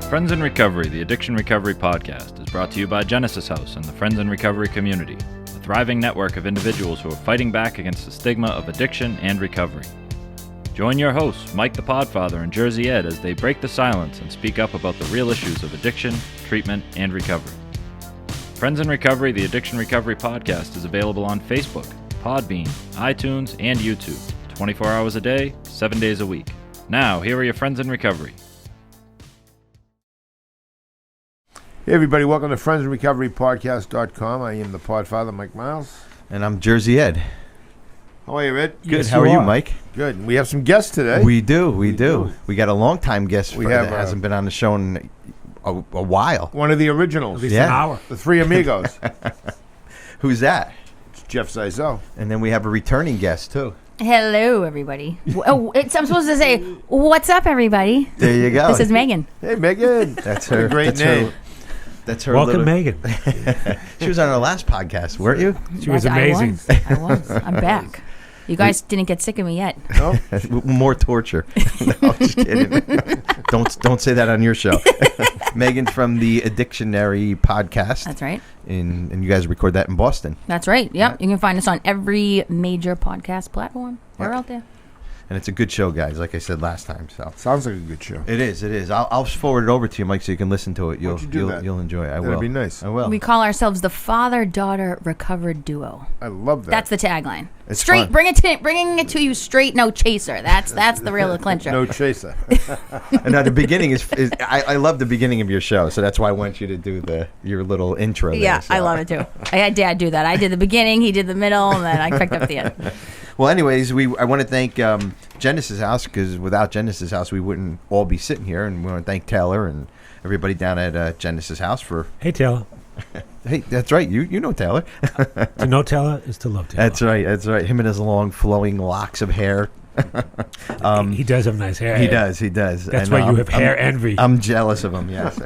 Friends in Recovery, the Addiction Recovery Podcast, is brought to you by Genesis House and the Friends in Recovery community, a thriving network of individuals who are fighting back against the stigma of addiction and recovery. Join your hosts, Mike the Podfather and Jersey Ed, as they break the silence and speak up about the real issues of addiction, treatment, and recovery. Friends in Recovery, the Addiction Recovery Podcast is available on Facebook, Podbean, iTunes, and YouTube, 24 hours a day, 7 days a week. Now, here are your Friends in Recovery. Hey everybody, welcome to friendsinrecoverypodcast.com. I am the Podfather, Mike Miles. And I'm Jersey Ed. How are you, Ed? Good. Yes, How are you, Mike? Good. We have some guests today. We do. We got a long-time guest that hasn't been on the show in a while. One of the originals. At least an hour. The Three Amigos. Who's that? It's Jeff Zeizel. And then we have a returning guest, too. Hello, everybody. I'm supposed to say, what's up, everybody? There you go. This is Maegan. Hey, Maegan. That's her. Great name. That's her. Welcome, Maegan. She was on our last podcast, weren't you? She was amazing. I was. I'm back. You guys didn't get sick of me yet. No? More torture. No, just kidding. Don't say that on your show. Maegan's from the Addictionary Podcast. That's right. And you guys record that in Boston. That's right. Yep. You can find us on every major podcast platform. We're out there. And it's a good show, guys, like I said last time. So Sounds like a good show. It is. I'll forward it over to you, Mike, so you can listen to it. You'll enjoy it. I will. That'd be nice. I will. We call ourselves the father-daughter recovered duo. I love that. That's the tagline. It's straight, fun. bringing it to you straight, no chaser. That's the real clincher. No chaser. And now the beginning is I love the beginning of your show, so that's why I want you to do your little intro. Yeah, there, so. I love it too. I had Dad do that. I did the beginning, he did the middle, and then I picked up the end. Well, anyways, I want to thank Genesis House, because without Genesis House, we wouldn't all be sitting here. And we want to thank Taylor and everybody down at Genesis House for. Hey, Taylor. Hey, that's right. You know Taylor. To know Taylor is to love Taylor. That's right. Him and his long flowing locks of hair. He does have nice hair. He does. That's why you have hair envy. I'm jealous of him. Yes,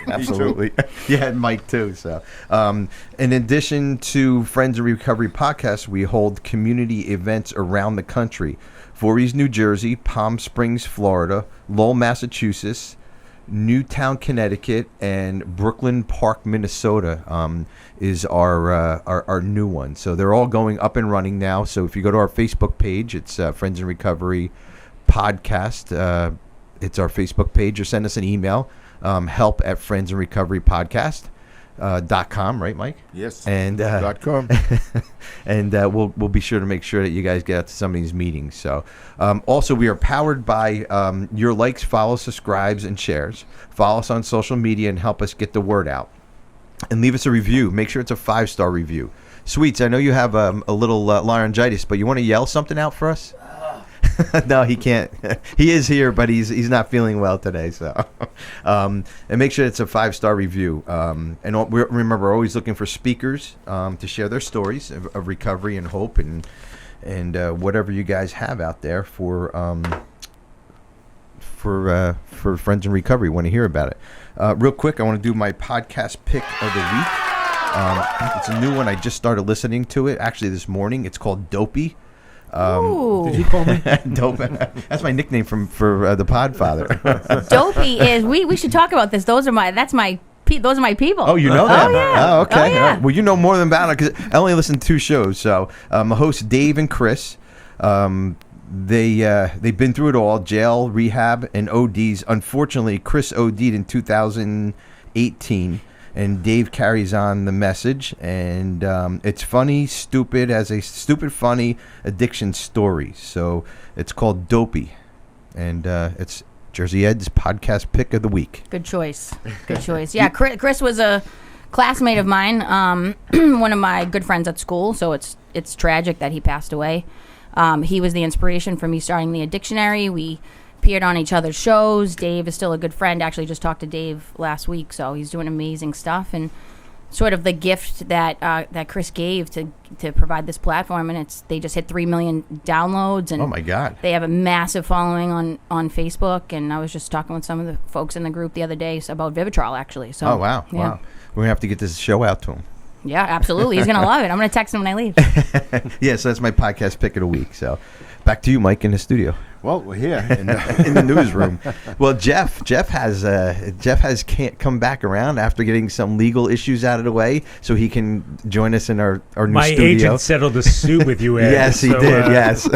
absolutely. Yeah, and Mike too. So, in addition to Friends in Recovery Podcast, we hold community events around the country: Voorhees, New Jersey; Palm Springs, Florida; Lowell, Massachusetts; Newtown, Connecticut; and Brooklyn Park, Minnesota is our new one. So they're all going up and running now. So if you go to our Facebook page, it's Friends in Recovery Podcast. It's our Facebook page, or send us an email, help at friendsinrecoverypodcast.com, right, Mike? Yes. And .com. and we'll be sure to make sure that you guys get out to some of these meetings. So also, we are powered by your likes, follows, subscribes, and shares. Follow us on social media and help us get the word out. And leave us a review. Make sure it's a 5-star review. Sweets, I know you have a little laryngitis, but you want to yell something out for us? No, he can't. He is here, but he's not feeling well today. So, and make sure it's a 5-star review. And remember, we're always looking for speakers to share their stories of recovery and hope and whatever you guys have out there for Friends in Recovery. Want to hear about it? Real quick, I want to do my podcast pick of the week. It's a new one. I just started listening to it actually this morning. It's called Dopey. Ooh. Did you call me? Dope. That's my nickname for the Podfather. Dopey is. We should talk about this. Those are my people. Oh, you know them? Oh, yeah. Oh, okay. Oh, yeah. Well, you know more than about it, because I only listen to 2 shows. So my hosts, Dave and Chris, they've been through it all: jail, rehab, and ODs. Unfortunately, Chris OD'd in 2018. And Dave carries on the message, and it's funny, stupid, as a stupid, funny addiction story. So it's called Dopey, and it's Jersey Ed's podcast pick of the week. Good choice. Yeah, Chris was a classmate of mine, one of my good friends at school. So it's tragic that he passed away. He was the inspiration for me starting the Addictionary. We appeared on each other's shows. Dave is still a good friend. Actually, just talked to Dave last week, so he's doing amazing stuff. And sort of the gift that Chris gave to provide this platform, and they just hit 3 million downloads. And oh my God! They have a massive following on Facebook. And I was just talking with some of the folks in the group the other day about Vivitrol, actually. So, oh wow, yeah. Wow! We're gonna have to get this show out to him. Yeah, absolutely. He's gonna love it. I'm gonna text him when I leave. Yeah, so that's my podcast pick of the week. So. Back to you, Mike, in the studio. Well, we're here In the newsroom. Well, Jeff can't come back around after getting some legal issues out of the way, so he can join us in our new My studio. agent settled a suit with you, Ed. Yes, he did. Yes.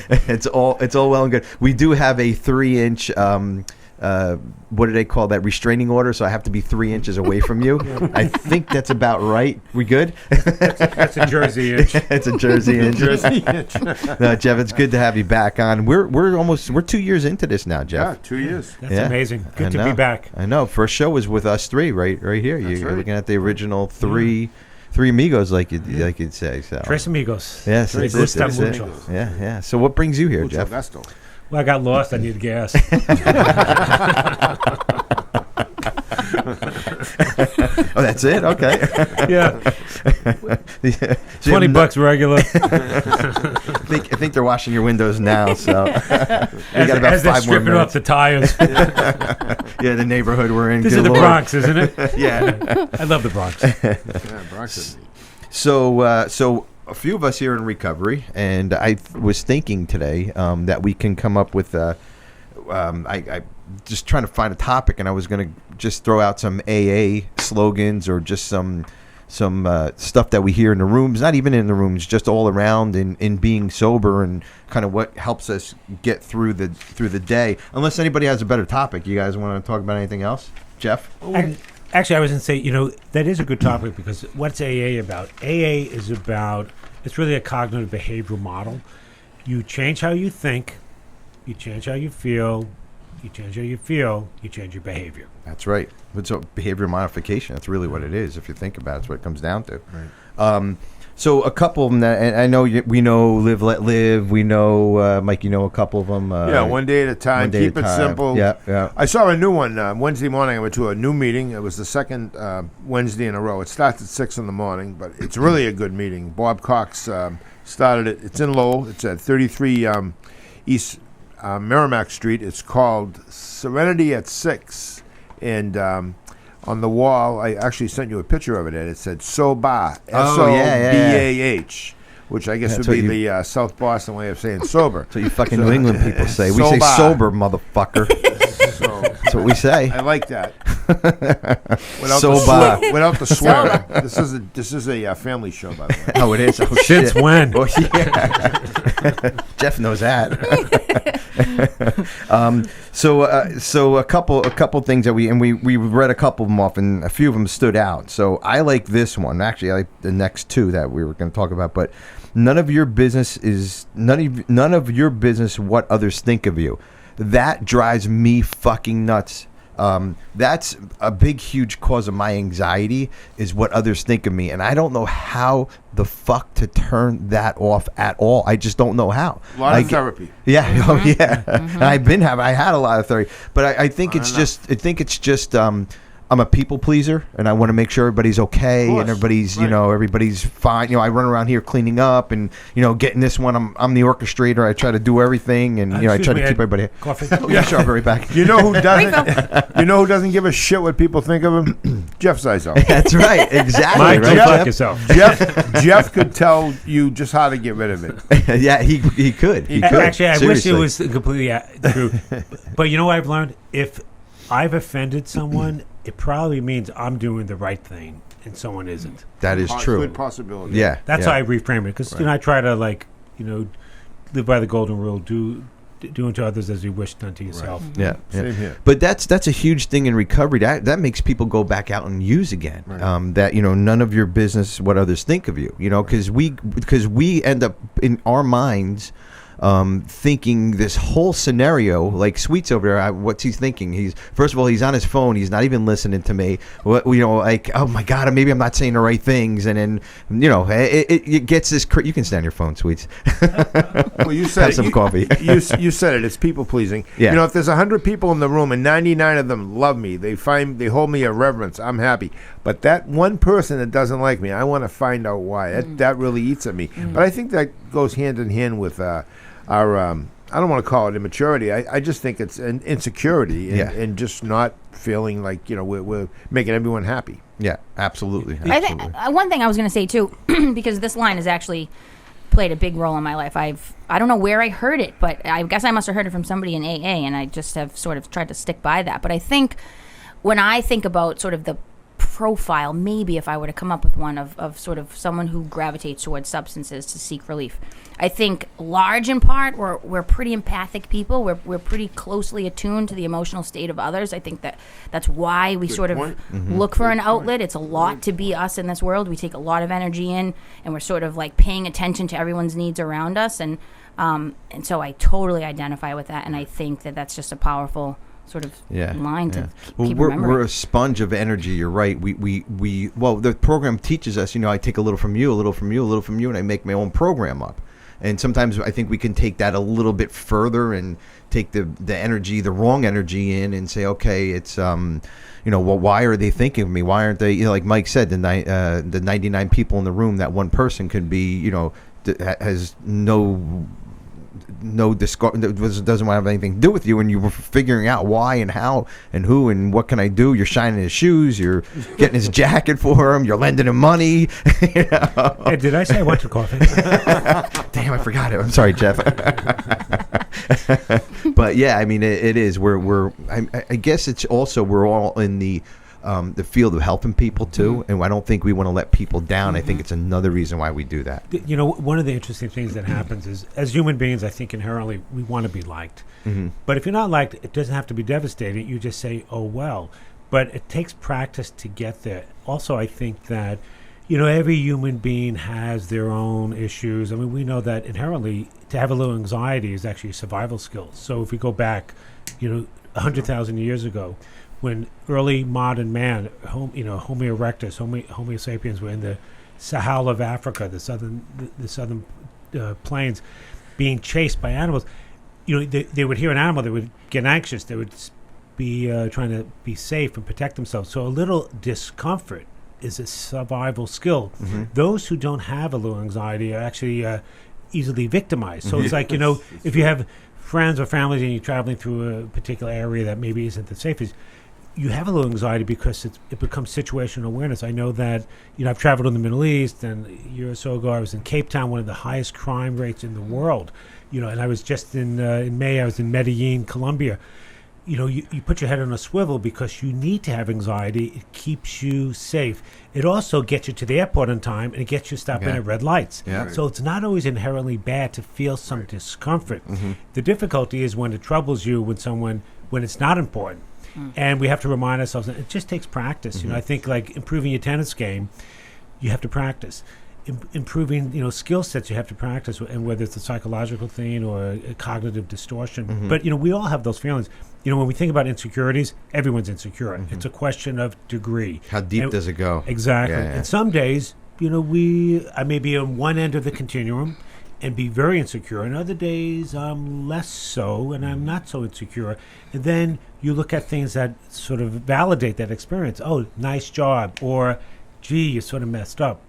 It's all well and good. We do have a 3-inch. What do they call that? Restraining order. So I have to be 3 inches away from you. I think that's about right. We good? That's a Jersey inch. It's a Jersey inch. No, Jeff, it's good to have you back on. We're 2 years into this now, Jeff. Yeah, 2 years. That's amazing. Good to be back. I know. First show was with us three, right here. You're looking at the original three amigos, like you'd say. So. Tres amigos. Yes, Me gusta mucho. Yeah. So what brings you here, Mucho Jeff? gusto. Well, I got lost. I needed gas. Oh, that's it? Okay. Yeah. So $20 regular. I think they're washing your windows now, so you got about As they're 5 more stripping up minutes. the tires. Yeah, the neighborhood we're in. This Good is the Lord. Bronx, isn't it? Yeah. I love the Bronx. Yeah, Bronx is neat. So a few of us here in recovery, and I was thinking today that we can come up with. I just trying to find a topic, and I was going to just throw out some AA slogans or just some stuff that we hear in the rooms, not even in the rooms, just all around in being sober, and kind of what helps us get through the day. Unless anybody has a better topic, you guys want to talk about anything else, Jeff? Actually, I was going to say, that is a good topic, because what's AA about? AA is about, it's really a cognitive behavioral model. You change how you think, you change how you feel, you change how you feel, you change your behavior. That's right. It's a behavior modification. That's really what it is. If you think about it, it's what it comes down to. Right. So a couple of them that, and I know we know Live Let Live. We know Mike. You know a couple of them. One day at a time. Keep it simple. Yeah. I saw a new one Wednesday morning. I went to a new meeting. It was the second Wednesday in a row. It starts at 6 in the morning, but it's really a good meeting. Bob Cox started it. It's in Lowell. It's at 33 East Merrimack Street. It's called Serenity at 6, and on the wall, I actually sent you a picture of it, and it said SOBAH, SOBAH, which I guess That's would be the South Boston way of saying sober. That's what you fucking New England people say. We say SOBAH. sober, motherfucker. That's what we say. I like that. SOBAH. Without the swearing. This is a family show, by the way. Oh, it is. Oh, Since shit. when? Oh, yeah. Jeff knows that. So a couple things that we read a couple of them off, and a few of them stood out. So I like this one. Actually, I like the next two that we were going to talk about. But none of your business what others think of you. That drives me fucking nuts. That's a big, huge cause of my anxiety, is what others think of me. And I don't know how the fuck to turn that off at all. I just don't know how. A lot of therapy. Yeah. Mm-hmm. Oh, yeah. Mm-hmm. And I had a lot of therapy, but I think it's just I'm a people pleaser, and I want to make sure everybody's okay and everybody's, everybody's fine. I run around here cleaning up and, getting this one. I'm the orchestrator. I try to do everything, and I try to keep everybody. Coffee? Oh, yeah, sure, I'll be right back. You know who doesn't give a shit what people think of him? Jeff Zeizel. That's right. Exactly. Mike, right, go fuck yourself. Jeff could tell you just how to get rid of it. Yeah, he could. He could. Actually, I wish Seriously. it was completely true. But you know what I've learned? If I've offended someone, it probably means I'm doing the right thing and someone isn't. That is true. Good possibility. Yeah. That's how I reframe it. Because I try to live by the golden rule: do unto others as you wish done to yourself. Right. Yeah. Same here. But that's a huge thing in recovery. That makes people go back out and use again. Right. That none of your business what others think of you. Because we end up in our minds. Thinking this whole scenario, like Sweet's over there, what's he thinking? First of all, he's on his phone. He's not even listening to me. Oh my God, maybe I'm not saying the right things. And then, it gets this. You can stand your phone, Sweets. Well, you said have some coffee. you said it. It's people pleasing. Yeah. If there's 100 people in the room and 99 of them love me, they hold me a reverence. I'm happy. But that one person that doesn't like me, I want to find out why. That really eats at me. But I think that goes hand in hand with our I don't want to call it immaturity. I just think it's an insecurity and just not feeling like we're making everyone happy. Yeah, absolutely. I think one thing I was going to say too, because this line is actually played a big role in my life. I don't know where I heard it, but I guess I must have heard it from somebody in AA, and I just have sort of tried to stick by that. But I think when I think about sort of the profile, maybe if I were to come up with one of sort of someone who gravitates towards substances to seek relief, I think large in part we're pretty empathic people. We're pretty closely attuned to the emotional state of others. I think that's why we sort of look for an outlet. It's a lot to be us in this world. We take a lot of energy in, and we're sort of like paying attention to everyone's needs around us, and so I totally identify with that, and I think that's just a powerful sort of line to keep remembering. We're a sponge of energy. You're right. Well, the program teaches us, I take a little from you, a little from you, a little from you, and I make my own program up. And sometimes I think we can take that a little bit further and take the energy, the wrong energy in, and say, okay, it's well, why are they thinking of me? Why aren't they? Like Mike said, the 99 people in the room, that one person could be, has no discard, doesn't have anything to do with you, and you were figuring out why and how and who and what can I do. You're shining his shoes, you're getting his jacket for him, you're lending him money. Hey, did I say I want your coffee? Damn, I forgot it. I'm sorry, Jeff. But yeah, I mean, it is. I guess it's also, we're all in the field of helping people too, and I don't think we want to let people down. I think it's another reason why we do that. One of the interesting things that happens is, as human beings, I think inherently we want to be liked. But if you're not liked, it doesn't have to be devastating. You just say, oh well. But it takes practice to get there. Also, I think that every human being has their own issues. I mean, we know that inherently to have a little anxiety is actually a survival skill. So if we go back 100,000 years ago, when early modern man, Homo erectus, Homo sapiens, were in the Sahel of Africa, the southern plains, being chased by animals, they would hear an animal, they would get anxious, they would be trying to be safe and protect themselves. So a little discomfort is a survival skill. Those who don't have a little anxiety are actually easily victimized. So it's like, if you have friends or families and you're traveling through a particular area that maybe isn't the safest, you have a little anxiety because it becomes situational awareness. I know that, I've traveled in the Middle East, and a year or so ago I was in Cape Town, one of the highest crime rates in the world. And I was just in May, I was in Medellin, Colombia. You put your head on a swivel because you need to have anxiety. It keeps you safe. It also gets you to the airport on time, and it gets you stopping at red lights. Yeah. So it's not always inherently bad to feel some discomfort. The difficulty is when it troubles you when it's not important. And we have to remind ourselves that it just takes practice. I think like improving your tennis game, you have to practice. Improving, skill sets, you have to practice, and whether it's a psychological thing or a cognitive distortion. But, we all have those feelings. When we think about insecurities, everyone's insecure. It's a question of degree. How deep does it go? Exactly. Yeah. And some days, I may be on one end of the continuum and be very insecure, and other days I'm less so, and I'm not so insecure. And then you look at things that sort of validate that experience. Oh, nice job, or gee, you sort of messed up.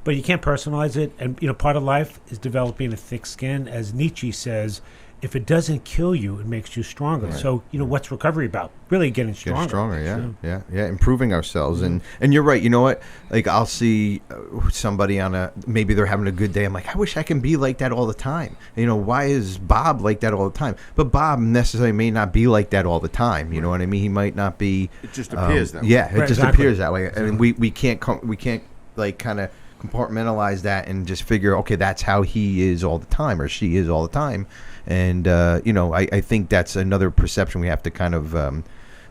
But you can't personalize it, and part of life is developing a thick skin. As Nietzsche says, if it doesn't kill you, it makes you stronger. Right. So, what's recovery about? Really getting stronger. Getting stronger, yeah. Improving ourselves. And you're right. You know what? Like, I'll see somebody maybe they're having a good day. I'm like, I wish I can be like that all the time. Why is Bob like that all the time? But Bob necessarily may not be like that all the time. You know what I mean? He might not be. It just appears that way. Yeah, it just appears that way. I mean, we can't like kind of compartmentalize that and just figure, okay, that's how he is all the time or she is all the time. And I think that's another perception we have to kind of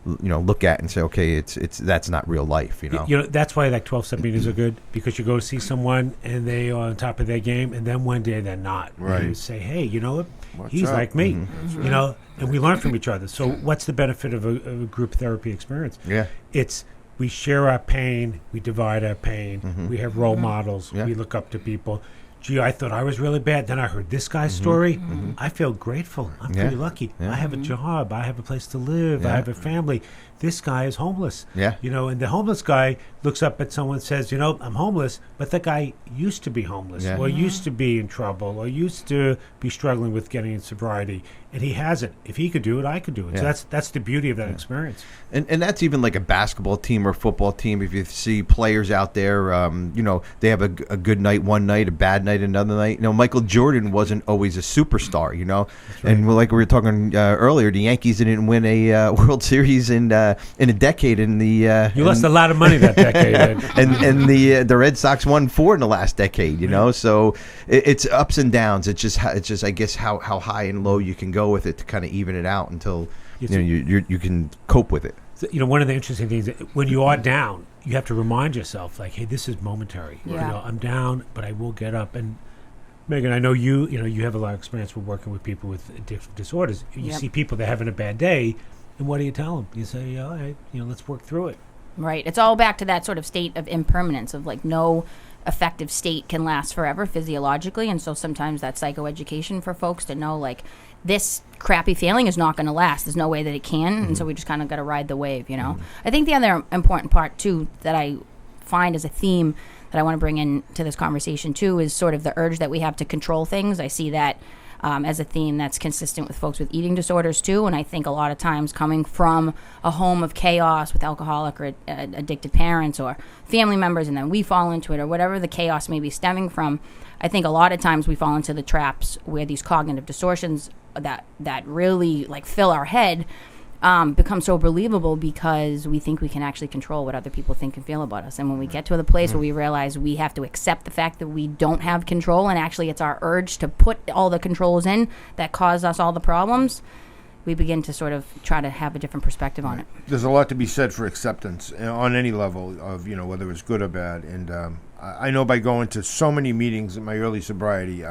look at and say, okay, it's that's not real life. That's why like 12-step meetings are good, because you go to see someone and they are on top of their game, and then one day they're not. Right. And you say, hey, you know what? He's up? like me. And we learn from each other. So what's the benefit of a group therapy experience? Yeah. It's we share our pain, we divide our pain, we have role models, we look up to people. Gee, I thought I was really bad. Then I heard this guy's story. I feel grateful. I'm pretty lucky. I have a job. I have a place to live. I have a family. This guy is homeless. Yeah. And the homeless guy looks up at someone and says, I'm homeless, but that guy used to be homeless or used to be in trouble or used to be struggling with getting in sobriety. And he hasn't. If he could do it, I could do it. Yeah. So that's the beauty of that experience. And that's even like a basketball team or football team. If you see players out there, they have a good night one night, a bad night another night. Michael Jordan wasn't always a superstar, right. And like we were talking earlier, the Yankees didn't win a World Series in a decade. You lost a lot of money that decade. and the Red Sox won 4 in the last decade. So it's ups and downs. It's just I guess how high and low you can go with it to kind of even it out until you can cope with it. So, one of the interesting things, when you are down, you have to remind yourself, like, hey, this is momentary. Yeah. I'm down, but I will get up. And Maegan, I know you have a lot of experience with working with people with addictive disorders. You see people that are having a bad day, and what do you tell them? You say, all right, let's work through it. Right. It's all back to that sort of state of impermanence of like no effective state can last forever physiologically. And so sometimes that's psychoeducation for folks to know, like, this crappy feeling is not going to last. There's no way that it can. And so we just kind of got to ride the wave, I think the other important part, too, that I find as a theme that I want to bring into this conversation, too, is sort of the urge that we have to control things. I see that as a theme that's consistent with folks with eating disorders, too. And I think a lot of times coming from a home of chaos with alcoholic or addicted parents or family members, and then we fall into it, or whatever the chaos may be stemming from, I think a lot of times we fall into the traps where these cognitive distortions that really like fill our head become so believable because we think we can actually control what other people think and feel about us. And when we get to the place where we realize we have to accept the fact that we don't have control, and actually it's our urge to put all the controls in that cause us all the problems, we begin to sort of try to have a different perspective on it. There's a lot to be said for acceptance on any level of, whether it's good or bad. And I know by going to so many meetings in my early sobriety,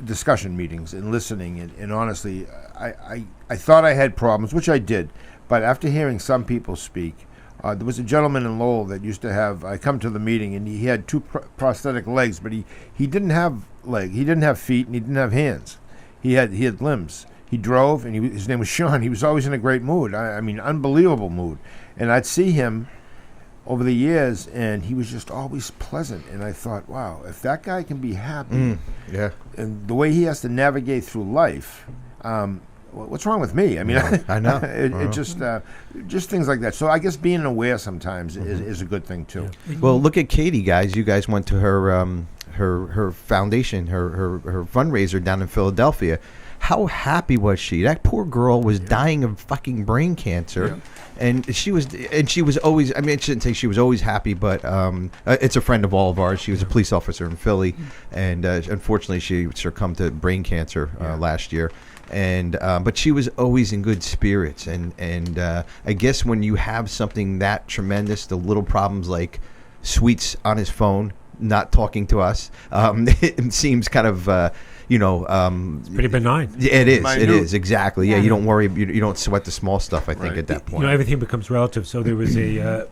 discussion meetings and listening, and honestly, I thought I had problems, which I did, but after hearing some people speak, there was a gentleman in Lowell that used to have, I come to the meeting, and he had 2 prosthetic legs, but he didn't have he didn't have feet, and he didn't have hands. He had limbs. He drove, and his name was Sean. He was always in a great mood. I mean, unbelievable mood. And I'd see him over the years, and he was just always pleasant. And I thought, wow, if that guy can be happy, and the way he has to navigate through life, what's wrong with me? I mean, I know. it just things like that. So I guess being aware sometimes is a good thing too. Well, look at Katie, guys. You guys went to her foundation, her fundraiser down in Philadelphia. How happy was she? That poor girl was dying of fucking brain cancer. And she was always, I mean, I shouldn't say she was always happy, but it's a friend of all of ours. She was a police officer in Philly, and unfortunately she succumbed to brain cancer last year. And but she was always in good spirits. And I guess when you have something that tremendous, the little problems like Sweets on his phone, not talking to us, it seems kind of... it's pretty benign. It is. It is, exactly. Yeah, you don't worry. You don't sweat the small stuff, I think, at that point. Everything becomes relative. So there was a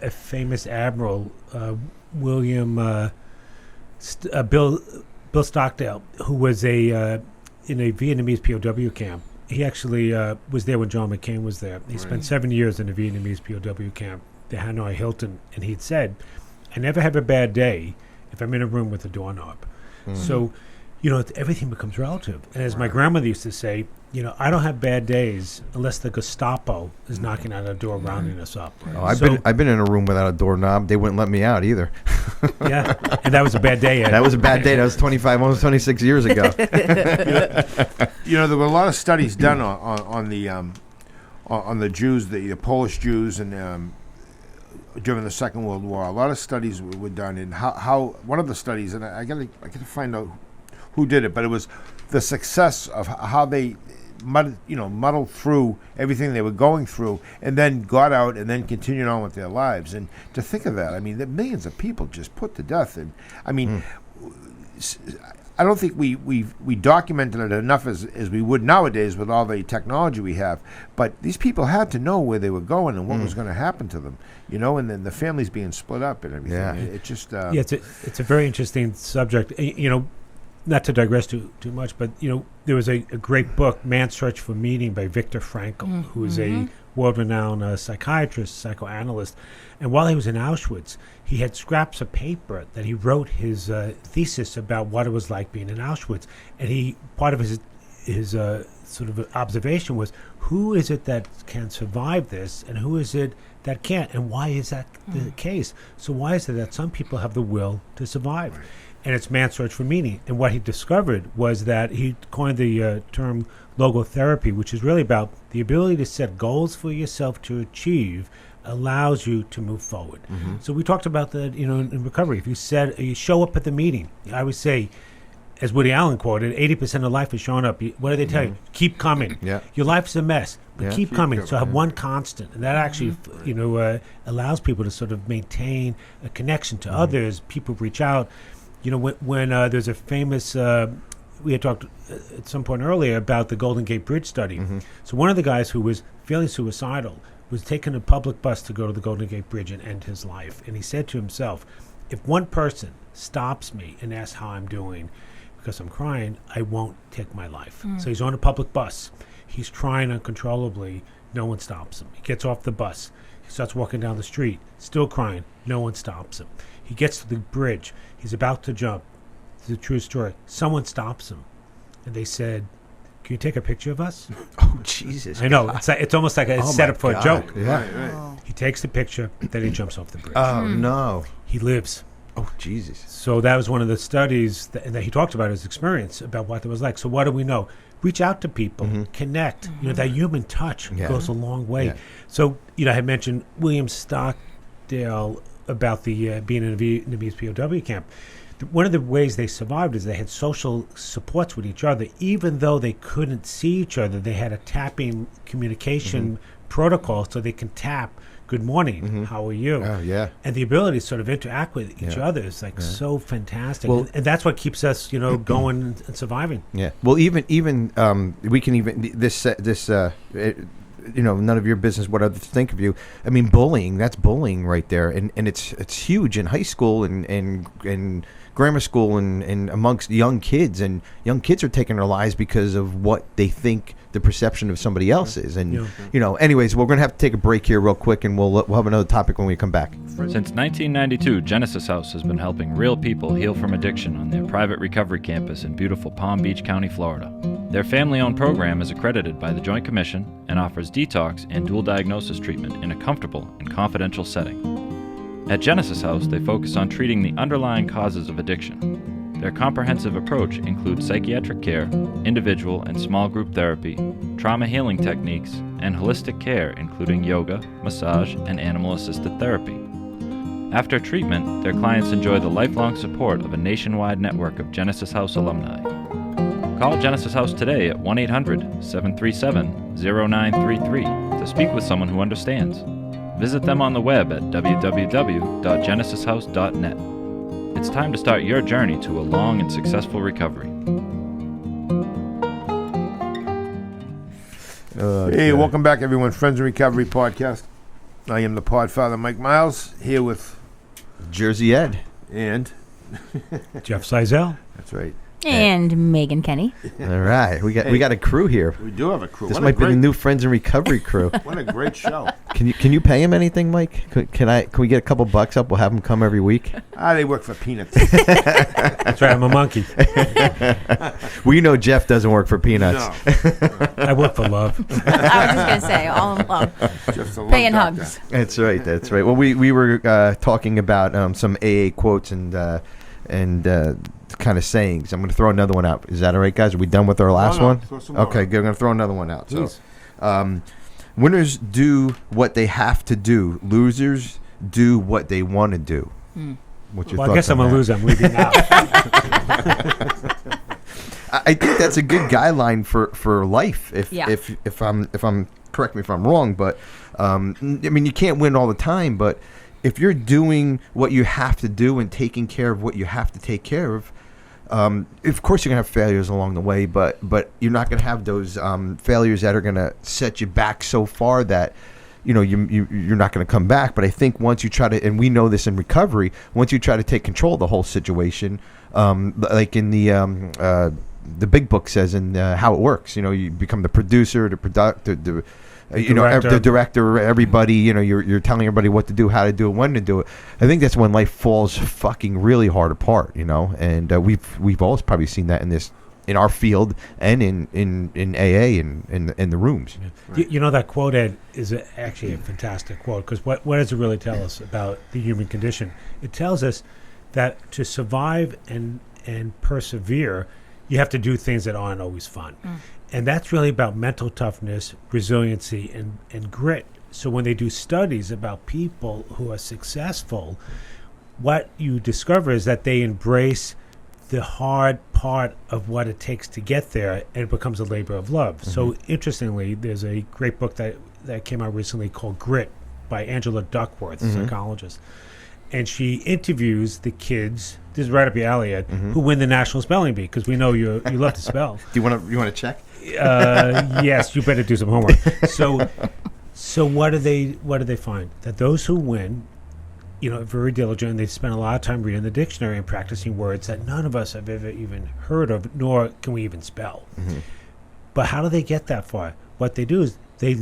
famous admiral, Bill Stockdale, who was in a Vietnamese POW camp. He actually was there when John McCain was there. He spent 7 years in a Vietnamese POW camp, the Hanoi Hilton, and he'd said, I never have a bad day if I'm in a room with a doorknob. So... everything becomes relative. And as my grandmother used to say, I don't have bad days unless the Gestapo is knocking on our door, rounding us up. Oh, I've been in a room without a doorknob. They wouldn't let me out either. Yeah, and that was a bad day. That was a bad day. That was 25, almost 26 years ago. There were a lot of studies done on the Jews, the Polish Jews, and during the Second World War. A lot of studies were done, and how one of the studies, and I got to find out who did it, but it was the success of how they muddled through everything they were going through, and then got out and then continued on with their lives. And to think of that, I mean, the millions of people just put to death. And I mean, I don't think we documented it enough as we would nowadays with all the technology we have. But these people had to know where they were going and what was going to happen to them, and then the families being split up and everything. Yeah. It just it's a very interesting subject. Not to digress too much, but there was a great book, Man's Search for Meaning, by Viktor Frankl, who is a world-renowned psychiatrist, psychoanalyst. And while he was in Auschwitz, he had scraps of paper that he wrote his thesis about what it was like being in Auschwitz. And part of his sort of observation was, who is it that can survive this, and who is it that can't, and why is that the case? So why is it that some people have the will to survive? And it's man's search for meaning. And what he discovered was that he coined the term logotherapy, which is really about the ability to set goals for yourself to achieve allows you to move forward. So we talked about that, in recovery. If you show up at the meeting, I would say, as Woody Allen quoted, 80% of life is showing up. What do they tell you? Keep coming. Yeah. Your life's a mess, but keep coming. So have one constant, and that actually, allows people to sort of maintain a connection to others. People reach out. When there's a famous, we had talked at some point earlier about the Golden Gate Bridge study. So one of the guys who was feeling suicidal was taking a public bus to go to the Golden Gate Bridge and end his life. And he said to himself, if one person stops me and asks how I'm doing because I'm crying, I won't take my life. So he's on a public bus. He's crying uncontrollably. No one stops him. He gets off the bus. He starts walking down the street, still crying. No one stops him. He gets to the bridge. He's about to jump. It's a true story. Someone stops him. And they said, can you take a picture of us? Oh, Jesus. I know. It's almost like a setup for a joke. Yeah. Right. He takes the picture, then he jumps off the bridge. Oh, no. He lives. Oh, Jesus. So that was one of the studies that he talked about, his experience, about what it was like. So what do we know? Reach out to people, connect. That human touch goes a long way. Yeah. So, I had mentioned William Stockdale about the being in a Vietnamese POW camp. One of the ways they survived is they had social supports with each other. Even though they couldn't see each other, they had a tapping communication protocol so they can tap, good morning, how are you? Oh, yeah. And the ability to sort of interact with each other is so fantastic. Well, and that's what keeps us, going and surviving. Yeah. Well, even we can even this none of your business what others think of you. I mean, bullying, that's bullying right there. And it's huge in high school and grammar school and amongst young kids. And young kids are taking their lives because of what they think the perception of somebody else is. And, anyways, we're going to have to take a break here real quick, and we'll have another topic when we come back. Since 1992, Genesis House has been helping real people heal from addiction on their private recovery campus in beautiful Palm Beach County, Florida. Their family-owned program is accredited by the Joint Commission and offers detox and dual diagnosis treatment in a comfortable and confidential setting. At Genesis House, they focus on treating the underlying causes of addiction. Their comprehensive approach includes psychiatric care, individual and small group therapy, trauma healing techniques, and holistic care including yoga, massage, and animal-assisted therapy. After treatment, their clients enjoy the lifelong support of a nationwide network of Genesis House alumni. Call Genesis House today at 1-800-737-0933 to speak with someone who understands. Visit them on the web at www.genesishouse.net. It's time to start your journey to a long and successful recovery. Hey, welcome back, everyone. Friends in Recovery Podcast. I am the Podfather, Mike Miles, here with Jersey Ed. And Jeff Zeizel. that's right. And Maegan Kenney. All right, we got a crew here. We do have a crew. This might be the new Friends in Recovery crew. What a great show. Can you pay him anything, Mike? Can we get a couple bucks up? We'll have him come every week. They work for peanuts. That's right, I'm a monkey. We know Jeff doesn't work for peanuts. No. I work for love. I was just going to say, all in love. Just a love Paying doctor. hugs. That's right. Well, we were talking about some AA quotes and kind of sayings. I'm going to throw another one out. Is that all right, guys? Are we done with our last No, one? throw some more Okay, out. good. I'm going to throw another one out. Please. So, winners do what they have to do. Losers do what they want to do. What's your Well, I guess I'm on a that? loser. I'm leaving now. I think that's a good guideline for life. Yeah. If I'm correct me if I'm wrong, but I mean, you can't win all the time, but if you're doing what you have to do and taking care of what you have to take care of course you're gonna have failures along the way, but you're not gonna have those failures that are gonna set you back so far that you're not gonna come back. But I think once you try to, and we know this in recovery, once you try to take control of the whole situation, like in the big book says in How It Works, you become the producer, the the director, everybody, you're telling everybody what to do, how to do it, when to do it. I think that's when life falls fucking really hard apart, and we've always probably seen that in this in our field and in AA and in the rooms. Yeah. You know, that quote, Ed, is actually a fantastic quote, because what does it really tell us about the human condition? It tells us that to survive and persevere, you have to do things that aren't always fun. And that's really about mental toughness, resiliency, and grit. So when they do studies about people who are successful, what you discover is that they embrace the hard part of what it takes to get there, and it becomes a labor of love. So interestingly, there's a great book that came out recently called Grit by Angela Duckworth, a psychologist. And she interviews the kids, this is right up your alley, Ed, who win the National Spelling Bee, because we know you love to spell. Do you want to check? Yes, you better do some homework. So what do they find? That those who win, are very diligent, and they spend a lot of time reading the dictionary and practicing words that none of us have ever even heard of, nor can we even spell. But how do they get that far? What they do is they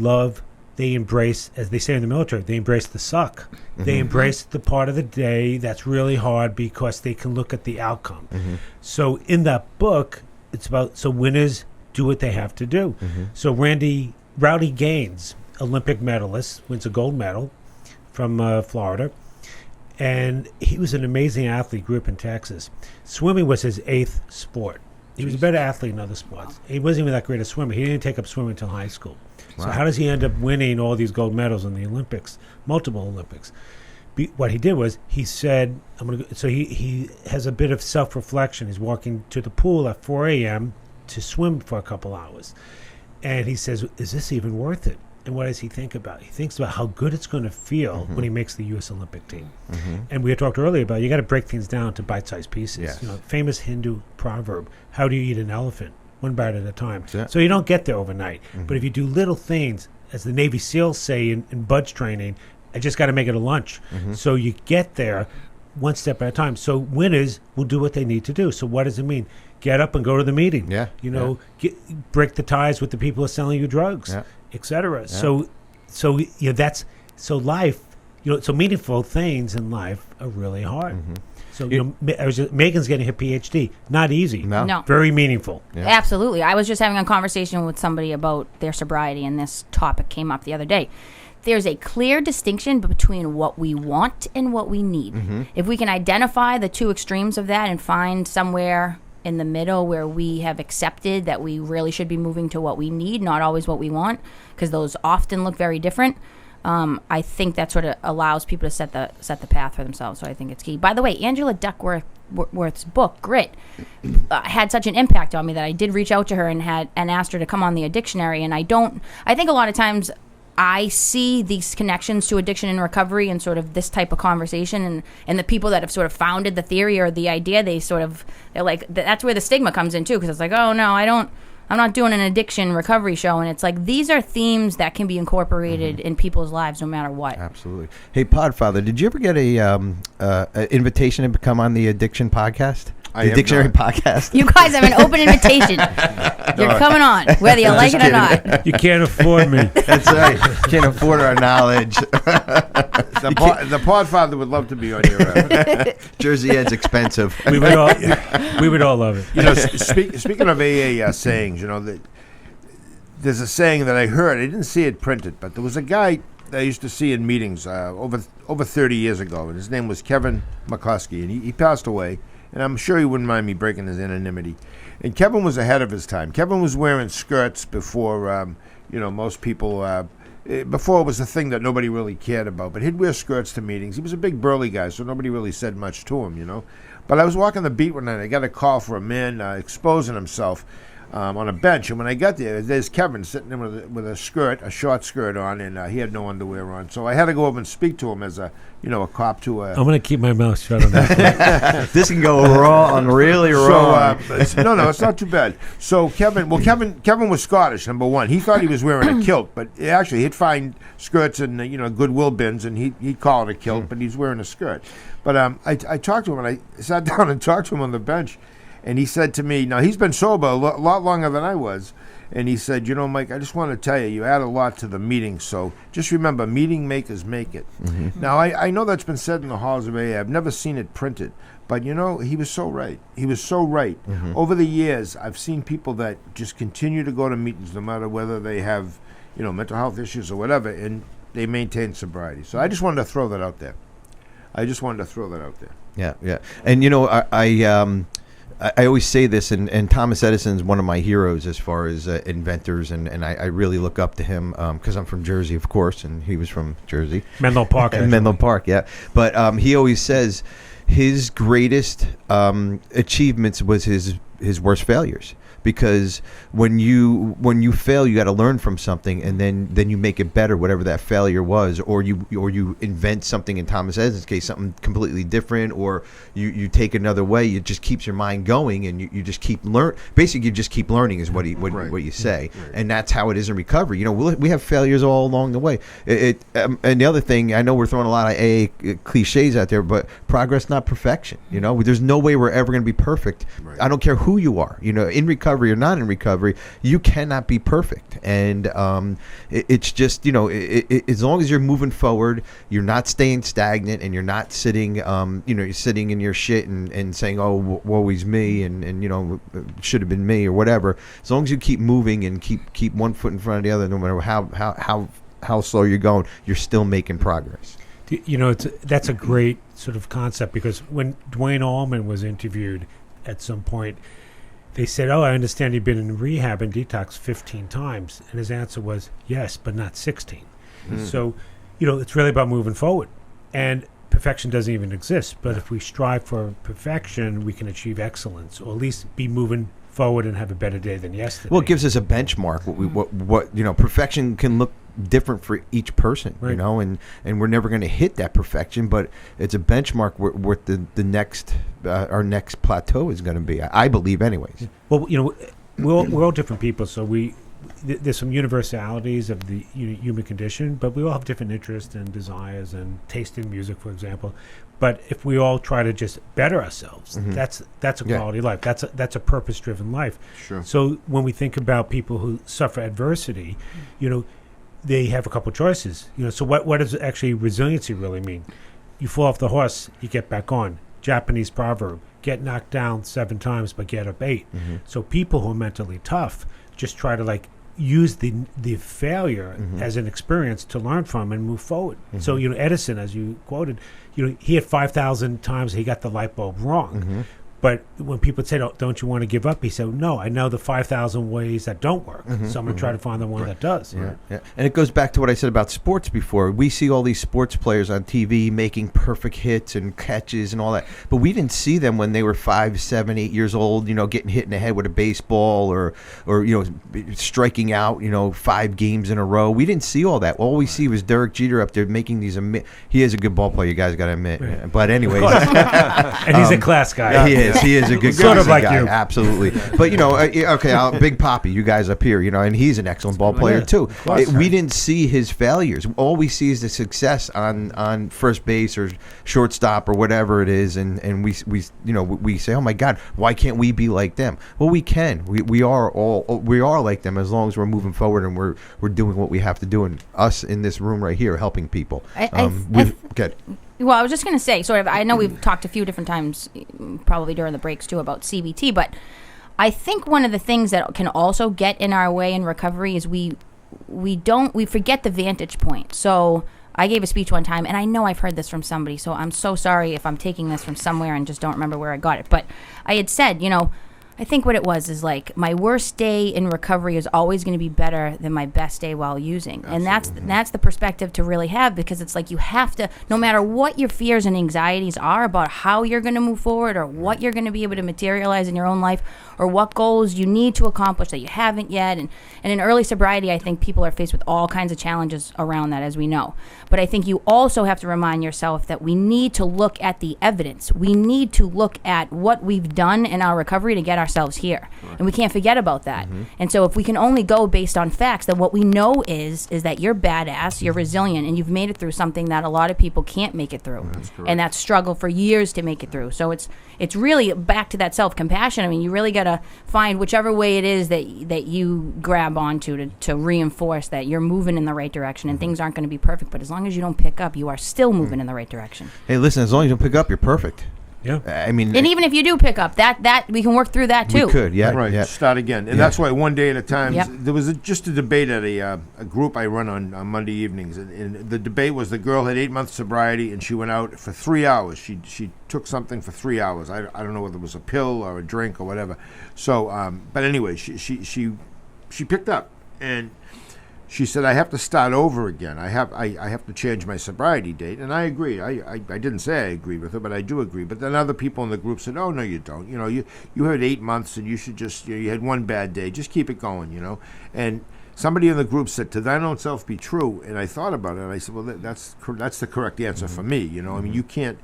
embrace, as they say in the military, they embrace the suck. They embrace the part of the day that's really hard because they can look at the outcome. So in that book, it's about, so winners do what they have to do. So Rowdy Gaines, Olympic medalist, wins a gold medal from Florida. And he was an amazing athlete, grew up in Texas. Swimming was his 8th sport. He was a better athlete in other sports. He wasn't even that great a swimmer. He didn't take up swimming until high school. Wow. So how does he end up winning all these gold medals in the Olympics, multiple Olympics? What he did was he said, "I'm going to." So he has a bit of self-reflection. He's walking to the pool at 4 a.m. to swim for a couple hours, and he says, "Is this even worth it?" And what does he think about? He thinks about how good it's going to feel when he makes the U.S. Olympic team. And we had talked earlier about you got to break things down to bite-sized pieces. Yes. Famous Hindu proverb: "How do you eat an elephant? One bite at a time." Yeah. So you don't get there overnight. But if you do little things, as the Navy SEALs say in BUDS training, I just got to make it a lunch. So you get there one step at a time. So winners will do what they need to do. So what does it mean? Get up and go to the meeting. Yeah. Break the ties with the people who are selling you drugs, etc. Yeah. So life, so meaningful things in life are really hard. So Maegan's getting her PhD. Not easy. No. Very meaningful. Yeah. Absolutely. I was just having a conversation with somebody about their sobriety, and this topic came up the other day. There's a clear distinction between what we want and what we need. If we can identify the two extremes of that and find somewhere in the middle where we have accepted that we really should be moving to what we need, not always what we want, because those often look very different. I think that sort of allows people to set the path for themselves. So I think it's key. By the way, Angela Duckworth's book Grit had such an impact on me that I did reach out to her and asked her to come on the Addictionary. And I think a lot of times I see these connections to addiction and recovery and sort of this type of conversation, and the people that have sort of founded the theory or the idea, they're like, that's where the stigma comes in too, because it's like, oh no, I'm not doing an addiction recovery show. And it's like, these are themes that can be incorporated in people's lives no matter what. Absolutely. Hey, Podfather, did you ever get an invitation to come on the Addiction Podcast? The Addictionary Podcast? You guys have an open invitation. You're coming on, whether you like it or not. You can't afford me. That's right. Can't afford our knowledge. The Podfather would love to be on your Jersey Ed's expensive. We would all love it. Speaking of AA sayings, there's a saying that I heard. I didn't see it printed, but there was a guy that I used to see in meetings over 30 years ago, and his name was Kevin McCarthy, and he passed away. And I'm sure he wouldn't mind me breaking his anonymity. And Kevin was ahead of his time. Kevin was wearing skirts before, most people. Before it was a thing that nobody really cared about. But he'd wear skirts to meetings. He was a big burly guy, so nobody really said much to him, But I was walking the beat one night. I got a call for a man exposing himself on a bench. And when I got there's Kevin sitting there with a short skirt on, and he had no underwear on. So I had to go over and speak to him as a cop to a... I'm going to keep my mouth shut on that. This can go wrong, really wrong. No, it's not too bad. So Kevin was Scottish, number one. He thought he was wearing a kilt, but actually he'd find skirts in Goodwill bins, and he'd call it a kilt, but he's wearing a skirt. But I talked to him, and I sat down and talked to him on the bench, and he said to me, now he's been sober a lot longer than I was, and he said, Mike, I just want to tell you add a lot to the meeting, so just remember, meeting makers make it. Now, I know that's been said in the halls of AA. I've never seen it printed, But, he was so right. He was so right. Over the years, I've seen people that just continue to go to meetings no matter whether they have, mental health issues or whatever, and they maintain sobriety. So I just wanted to throw that out there. Yeah. And, I always say this, and Thomas Edison's one of my heroes as far as inventors, and I really look up to him because I'm from Jersey, of course, and he was from Jersey. Menlo Park. Menlo Park, yeah. But he always says his greatest achievements was his worst failures. Because when you fail, you got to learn from something, and then you make it better, whatever that failure was, or you invent something. In Thomas Edison's case, something completely different, or you take another way. It just keeps your mind going, and you just keep learn. Basically, you just keep learning is what you say, and that's how it is in recovery. We have failures all along the way. And the other thing, I know we're throwing a lot of AA cliches out there, but progress, not perfection. There's no way we're ever going to be perfect. Right. I don't care who you are. In recovery or not in recovery, you cannot be perfect, and it's just as long as you're moving forward, you're not staying stagnant, and you're not sitting you're sitting in your shit and saying, oh, woe is me, and should have been me or whatever. As long as you keep moving and keep one foot in front of the other, no matter how slow you're going, you're still making progress. That's a great sort of concept, because when Dwayne Allman was interviewed at some point, they said, oh, I understand you've been in rehab and detox 15 times. And his answer was, yes, but not 16. So, it's really about moving forward. And perfection doesn't even exist. But if we strive for perfection, we can achieve excellence, or at least be moving forward and have a better day than yesterday. Well, it gives us a benchmark. What perfection can look different for each person, right. And we're never going to hit that perfection, but it's a benchmark what the next our next plateau is going to be. I believe, anyways. Well, we're all different people, so there's some universalities of the human condition, but we all have different interests and desires and taste in music, for example. But if we all try to just better ourselves, that's a quality life. That's a purpose-driven life. Sure. So when we think about people who suffer adversity, they have a couple choices. So what does actually resiliency really mean? You fall off the horse, you get back on. Japanese proverb: get knocked down 7 times, but get up 8. So people who are mentally tough just try to use the failure as an experience to learn from and move forward. So Edison, as you quoted, he had 5,000 times he got the light bulb wrong. But when people say, don't you want to give up? He said, no, I know the 5,000 ways that don't work. So I'm going to try to find the one that does. Yeah. And it goes back to what I said about sports before. We see all these sports players on TV making perfect hits and catches and all that. But we didn't see them when they were 5, 7, 8 years old, getting hit in the head with a baseball or striking out, 5 games in a row. We didn't see all that. All we see was Derek Jeter up there making these he is a good ball player, you guys got to admit. Right. But anyways. And he's a class guy. He is. He is a good sort of like guy. you. Absolutely. But, Big Poppy, you guys up here, and he's an excellent ball player, too. We didn't see his failures. All we see is the success on first base or shortstop or whatever it is, and we say, oh, my God, why can't we be like them? Well, we can. We are like them as long as we're moving forward and we're doing what we have to do, and us in this room right here helping people. Good. Well, I was just going to say, I know we've talked a few different times, probably during the breaks too, about CBT, but I think one of the things that can also get in our way in recovery is we forget the vantage point. So I gave a speech one time, and I know I've heard this from somebody, so I'm so sorry if I'm taking this from somewhere and just don't remember where I got it. But I had said, I think what it was is my worst day in recovery is always going to be better than my best day while using. Absolutely. And that's the perspective to really have, because it's you have to, no matter what your fears and anxieties are about how you're going to move forward or what you're going to be able to materialize in your own life or what goals you need to accomplish that you haven't yet. And in early sobriety, I think people are faced with all kinds of challenges around that, as we know. But I think you also have to remind yourself that we need to look at the evidence. We need to look at what we've done in our recovery to get ourselves here. Right. And we can't forget about that. And so if we can only go based on facts, then what we know is that you're badass, you're resilient, and you've made it through something that a lot of people can't make it through. And that struggle for years to make it through. So it's really back to that self-compassion. I mean, you really got to find whichever way it is that you grab onto to reinforce that you're moving in the right direction, and things aren't going to be perfect, but as long as you don't pick up, you are still moving in the right direction. Hey, listen, as long as you don't pick up, you're perfect. Yeah. I mean, And even if you do pick up, that we can work through that too. we could, yeah, Right, yeah. start again. And that's why one day at a time. Yep. There was just a debate at a group I run on Monday evenings. And the debate was the girl had 8 months sobriety and she went out for 3 hours. She took something for 3 hours. I don't know whether it was a pill or a drink or whatever. So, but anyway, she picked up and she said, I have to start over again. I have to change my sobriety date. And I agree. I didn't say I agreed with her, but I do agree. But then other people in the group said, oh, no, you don't. You know, you had 8 months and you should just, you had one bad day. Just keep it going, you know. And somebody in the group said, to thine own self be true. And I thought about it. And I said, well, that's the correct answer for me. You know, I mean, you can't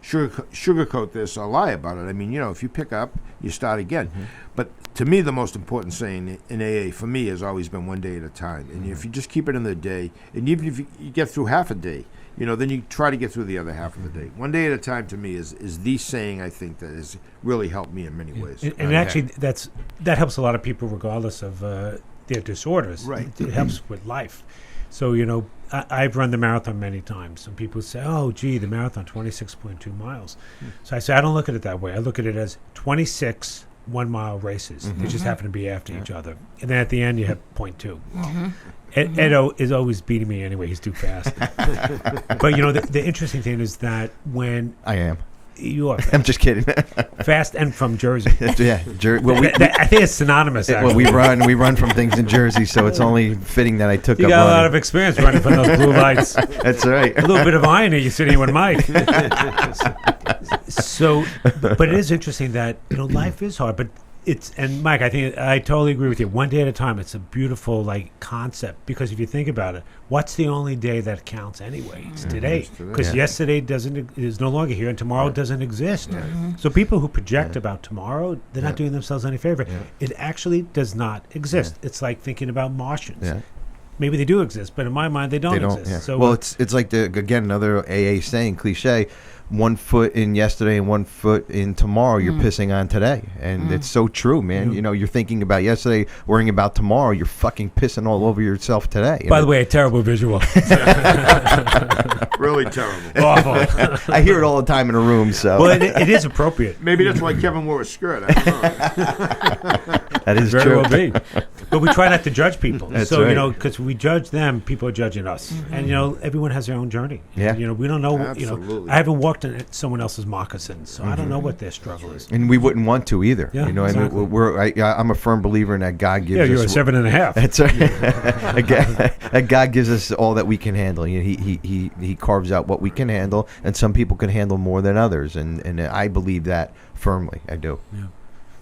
sugarcoat this or lie about it. I mean, you know, if you pick up, you start again. But to me, the most important saying in AA for me has always been one day at a time. And if you just keep it in the day, and even if you get through half a day, you know, then you try to get through the other half of the day. One day at a time to me is the saying I think that has really helped me in many ways. And actually, that helps a lot of people regardless of their disorders. Right. It helps with life. So, you know, I've run the marathon many times. Some people say, oh, gee, the marathon, 26.2 miles. So I say, I don't look at it that way. I look at it as 26 1-mile races. They just happen to be after each other. And then at the end, you have 0.2. Edo is always beating me anyway. He's too fast. But, you know, the interesting thing is that when... I am. You are I'm just kidding. fast and from Jersey. Yeah, well, I think it's synonymous, actually. well, we run from things in Jersey, so it's only fitting that I took You up got a running. lot of experience running from those blue lights. That's right. A little bit of irony. You're sitting here with Mike. So, but it is interesting that, you know, life is hard, but and Mike, I think I totally agree with you. One day at a time. It's a beautiful concept, because if you think about it, what's the only day that counts anyway? It's today, because yesterday is no longer here, and tomorrow doesn't exist. So people who project about tomorrow, they're not doing themselves any favor. It actually does not exist. It's like thinking about Martians. Maybe they do exist, but in my mind, they don't exist. So, well, it's like another AA saying, cliche. 1 foot in yesterday and 1 foot in tomorrow, you're pissing on today. And it's so true, man. You know, you're thinking about yesterday, worrying about tomorrow, you're fucking pissing all over yourself today. By the way, a terrible visual. Really terrible. Awful. I hear it all the time in a room, so. Well, it is appropriate. Maybe that's why Kevin wore a skirt. I don't know. That is Very true. well be. But we try not to judge people. That's so, right. you know, because we judge them, people are judging us. And, you know, everyone has their own journey. Yeah. You know, we don't know, you know, Absolutely. I haven't walked in someone else's moccasins, so I don't know what their struggle is. And we wouldn't want to either. Yeah, you know, exactly. and I'm a firm believer in that God gives Yeah, us. you're a 7.5. That's right. That God gives us all that we can handle. You know, he carves out what we can handle, and some people can handle more than others. And I believe that firmly. I do. Yeah.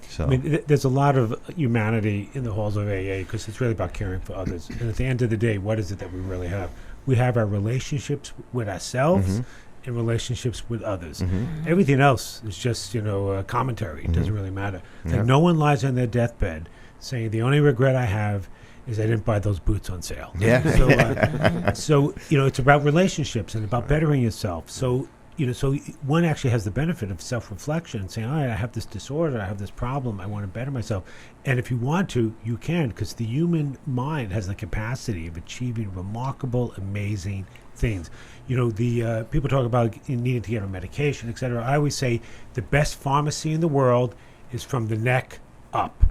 So. I mean, there's a lot of humanity in the halls of AA, because it's really about caring for others. And at the end of the day, what is it that we really have? We have our relationships with ourselves and relationships with others. Everything else is just, you know, commentary. It doesn't really matter. Like, no one lies on their deathbed saying, the only regret I have is I didn't buy those boots on sale. Yeah. So, you know, it's about relationships and about bettering yourself. So, you know, so one actually has the benefit of self-reflection, saying, all right, I have this disorder, I have this problem, I want to better myself. And if you want to, you can, because the human mind has the capacity of achieving remarkable, amazing things. You know, the people talk about needing to get on medication, et cetera. I always say the best pharmacy in the world is from the neck up.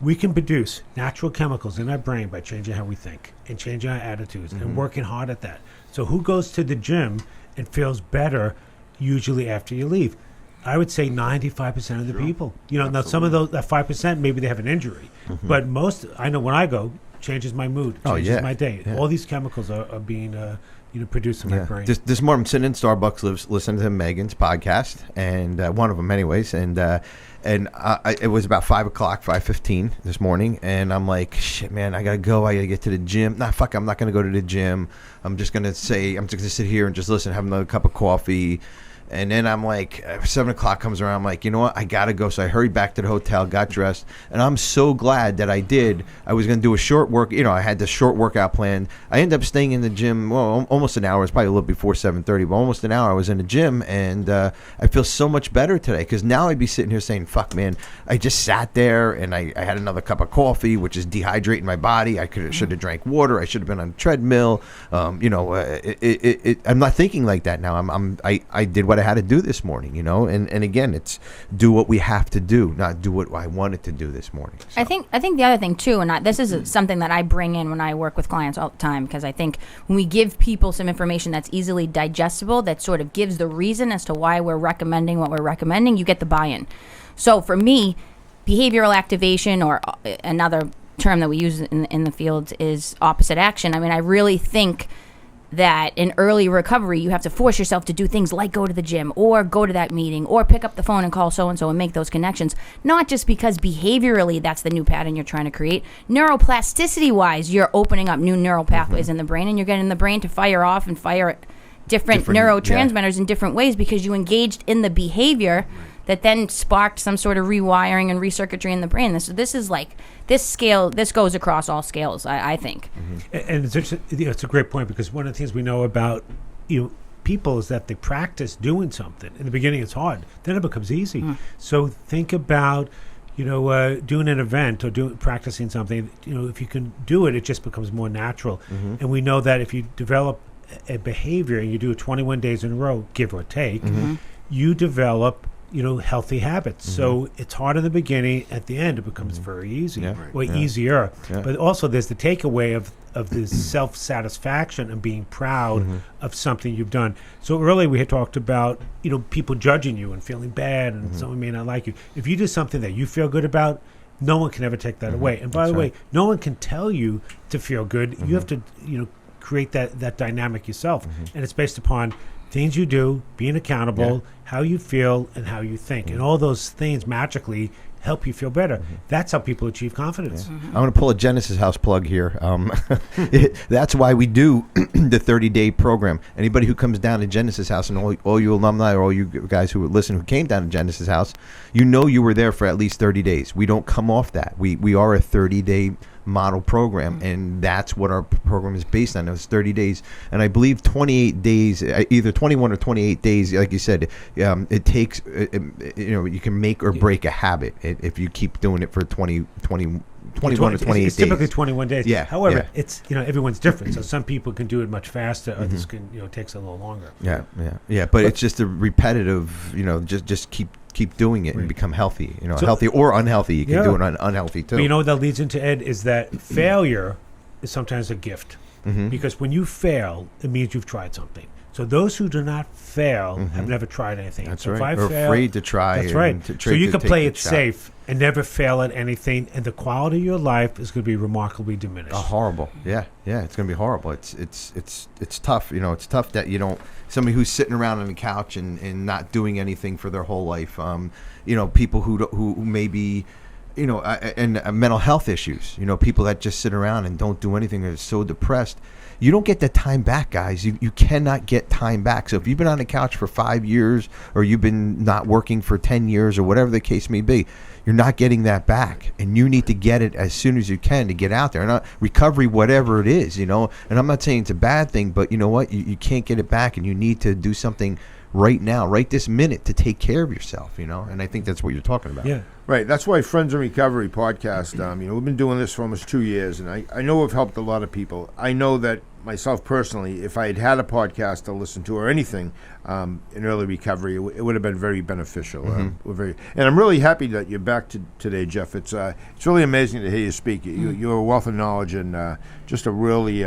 We can produce natural chemicals in our brain by changing how we think and changing our attitudes and working hard at that. So who goes to the gym and feels better usually after you leave? I would say 95% of the people. You know, now some of those, that 5%, maybe they have an injury. But most, I know when I go, changes my mood, changes my day. All these chemicals are being produced in my brain. This morning I'm sitting in Starbucks listening to Maegan's podcast, and one of them anyways, and it was about 5 o'clock, 5:15 this morning, and I'm like, shit, man, I gotta go. I gotta get to the gym. Nah, fuck, I'm not gonna go to the gym. I'm just gonna sit here and just listen, have another cup of coffee. And then I'm like, 7 o'clock comes around. I'm like, you know what? I got to go. So I hurried back to the hotel, got dressed. And I'm so glad that I did. I was going to do a short work. You know, I had this short workout plan. I ended up staying in the gym, well, almost an hour. It's probably a little before 7:30, but almost an hour I was in the gym. And I feel so much better today, because now I'd be sitting here saying, fuck, man, I just sat there and I had another cup of coffee, which is dehydrating my body. I should have drank water. I should have been on a treadmill. I'm not thinking like that now. I did what I I had to do this morning, you know. And again, it's do what we have to do, not do what I wanted to do this morning. So. I think the other thing too, and this is something that I bring in when I work with clients all the time, because I think when we give people some information that's easily digestible, that sort of gives the reason as to why we're recommending what we're recommending, you get the buy-in. So for me, behavioral activation, or another term that we use in the field, is opposite action. I mean, I really think that in early recovery, you have to force yourself to do things like go to the gym or go to that meeting or pick up the phone and call so-and-so and make those connections, not just because behaviorally that's the new pattern you're trying to create. Neuroplasticity-wise, you're opening up new neural pathways in the brain, and you're getting the brain to fire off and fire different neurotransmitters in different ways because you engaged in the behavior that then sparked some sort of rewiring and recircuitry in the brain. This is like this goes across all scales, I think. And it's a great point, because one of the things we know about people is that they practice doing something. In the beginning, it's hard. Then it becomes easy. So think about doing an event or practicing something. If you can do it, it just becomes more natural. And we know that if you develop a behavior and you do it 21 days in a row, give or take, you develop healthy habits. So it's hard in the beginning. At the end, it becomes very easy, or easier. But also, there's the takeaway of this self-satisfaction and being proud of something you've done. So earlier we had talked about people judging you and feeling bad, and someone may not like you. If you do something that you feel good about, no one can ever take that away. And by the way, no one can tell you to feel good. You have to create that dynamic yourself, and it's based upon things you do, being accountable, how you feel, and how you think. And all those things magically help you feel better. That's how people achieve confidence. I'm going to pull a Genesis House plug here. That's why we do the 30-day program. Anybody who comes down to Genesis House, and all you alumni or all you guys who listen who came down to Genesis House, you were there for at least 30 days. We don't come off that. We are a 30-day model program, and that's what our program is based on. It was 30 days, and I believe 28 days, either 21 or 28 days, like you said, it takes, you can make or break a habit if you keep doing it for 21 or 28 days. It's typically 21 days. Yeah. However, it's everyone's different. So some people can do it much faster. Others can takes a little longer. Yeah. But it's just a repetitive. Just keep doing it and become healthy. Healthy or unhealthy. You can do it unhealthy too. But what that leads into, Ed, is that failure is sometimes a gift, because when you fail, it means you've tried something. So those who do not fail have never tried anything. That's so right. If I fail, afraid to try. That's right. So you can play it safe and never fail at anything, and the quality of your life is going to be remarkably diminished. Horrible. Yeah. It's going to be horrible. It's tough. It's tough that somebody who's sitting around on the couch and not doing anything for their whole life. People who maybe. And mental health issues. People that just sit around and don't do anything, are so depressed. You don't get that time back, guys. You cannot get time back. So if you've been on the couch for 5 years, or you've been not working for 10 years, or whatever the case may be, you're not getting that back. And you need to get it as soon as you can to get out there. And recovery, whatever it is, And I'm not saying it's a bad thing, but you know what? You can't get it back, and you need to do something right now, right this minute, to take care of yourself, And I think that's what you're talking about. Yeah. Right. That's why Friends in Recovery podcast, we've been doing this for almost 2 years, and I know we've helped a lot of people. I know that myself personally, if I had a podcast to listen to or anything in early recovery, it would have been very beneficial. And I'm really happy that you're back today, Jeff. It's really amazing to hear you speak. You're a wealth of knowledge, and just a really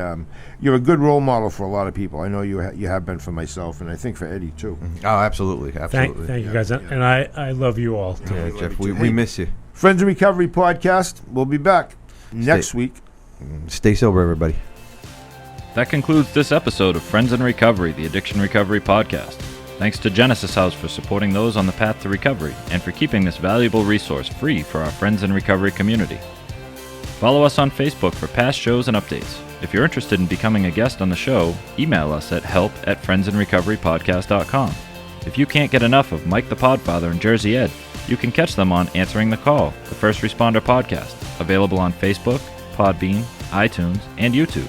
you're a good role model for a lot of people. I know you have been for myself, and I think for Eddie too. Oh, absolutely. Thank you guys, and I love you all. Yeah, Jeff, we miss you. Friends in Recovery podcast. We'll be back next week. Stay sober, everybody. That concludes this episode of Friends in Recovery, the Addiction Recovery Podcast. Thanks to Genesis House for supporting those on the path to recovery and for keeping this valuable resource free for our Friends in Recovery community. Follow us on Facebook for past shows and updates. If you're interested in becoming a guest on the show, email us at help@friendsinrecoverypodcast.com. If you can't get enough of Mike the Podfather and Jersey Ed, you can catch them on Answering the Call, the First Responder podcast, available on Facebook, Podbean, iTunes, and YouTube.